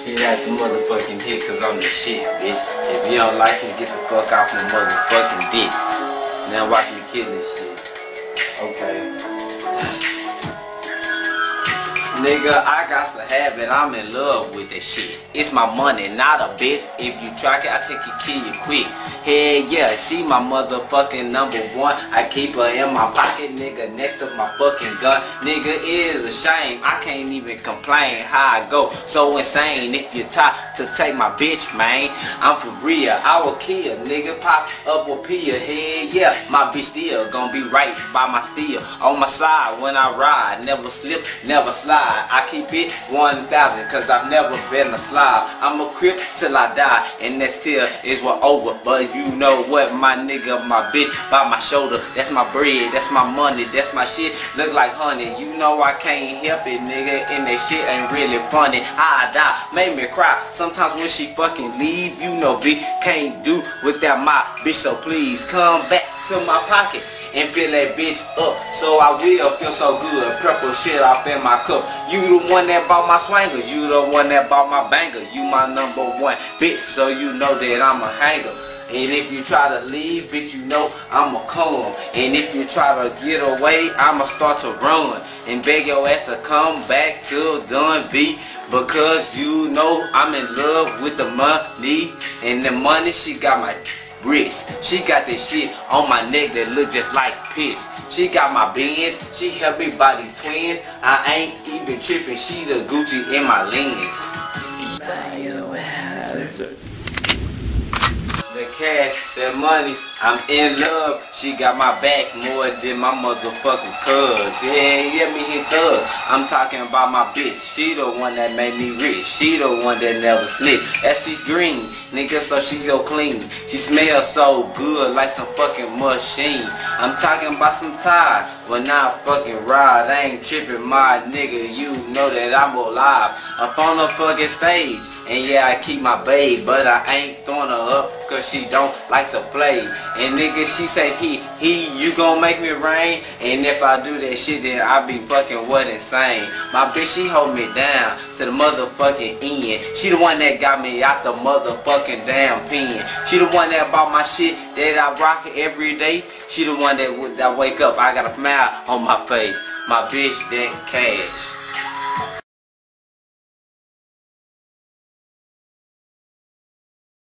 Hit out the motherfucking dick, cause I'm the shit, bitch. If you don't like me, get the fuck off my motherfucking dick. Now watch me kill this shit. Okay. Nigga, I got to have it, I'm in love with this shit. It's my money, not a bitch. If you track it, I take you, kill you quick. Hell yeah, she my motherfucking number one. I keep her in my pocket, nigga, next to my fucking gun. Nigga, it is a shame, I can't even complain how I go so insane. If you try to take my bitch, man, I'm for real, I will kill. Nigga, pop up with Pia. Hell yeah, my bitch still gonna be right by my steel. On my side when I ride, never slip, never slide. I keep it 1,000 cause I've never been a slob. I'm a crip till I die, and that still is what over. But you know what, my nigga, my bitch by my shoulder. That's my bread, that's my money, that's my shit. Look like honey, you know I can't help it, nigga. And that shit ain't really funny. I die, made me cry. Sometimes when she fucking leave, you know B can't do without my bitch. So please come back to my pocket and fill that bitch up, so I will feel so good. Purple shit off in my cup. You the one that bought my swangers, you the one that bought my banger. You my number one bitch, so you know that I'm a hanger. And if you try to leave, bitch, you know I'ma come. And if you try to get away, I'ma start to run and beg your ass to come back to Dunby, because you know I'm in love with the money. And the money, she got my wrist. She got this shit on my neck that look just like piss. She got my Benz, she helped me buy these twins. I ain't even tripping, she the Gucci in my lens. The cash, that money, I'm in love. She got my back more than my motherfucking cuz. Yeah, me hit thug. I'm talking about my bitch. She the one that made me rich. She the one that never slip. That she's green, nigga, so she's so clean. She smells so good like some fucking machine. I'm talking about some tire when I fucking ride. I ain't tripping, my nigga. You know that I'm alive. Up on the fucking stage. And yeah, I keep my babe, but I ain't throwing her up cause she don't like to play. And nigga, she say you gon' make me rain. And if I do that shit, then I be fucking what insane. My bitch, she hold me down to the motherfucking end. She the one that got me out the motherfucking damn pen. She the one that bought my shit that I rock every day. She the one that wake up, I got a smile on my face. My bitch, that cash.